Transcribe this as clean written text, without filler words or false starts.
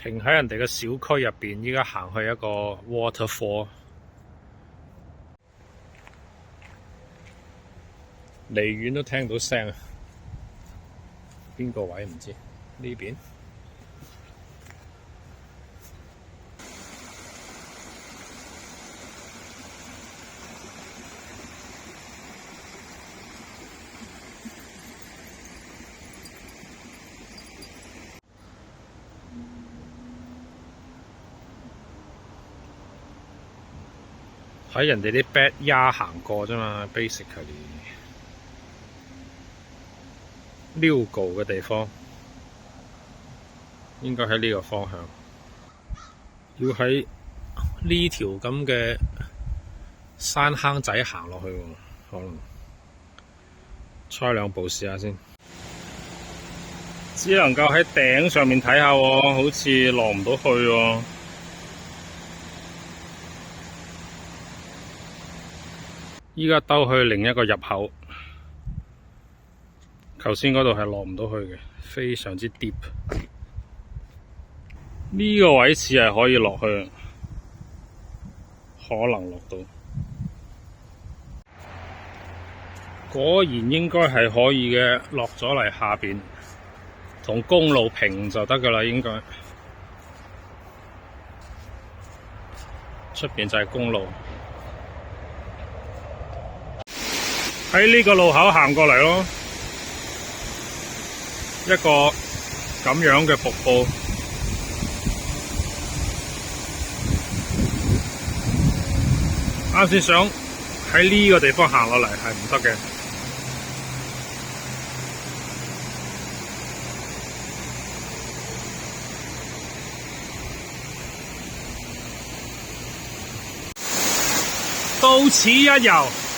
停喺人哋嘅小區入邊，依家行去一個 waterfall， 離遠都聽到聲啊！邊個位唔知？呢邊喺人哋啲 backyard 行過啫嘛 ，basically legal 嘅地方，應該喺呢個方向。要喺呢條咁嘅山坑仔行落去喎，可能踩兩步試下先。只能夠喺頂上面睇下喎，好似落唔到去喎。依家兜去另一個入口，頭先嗰度係落唔到去嘅，非常之 deep。呢個位置係可以落去，可能落到。果然應該係可以嘅，落咗嚟下邊，同公路平就得㗎喇，應該。出邊就係公路。喺呢個路口行過嚟咯，一個咁樣嘅瀑布，啱先想喺呢個地方行落嚟係唔得嘅，到此一遊。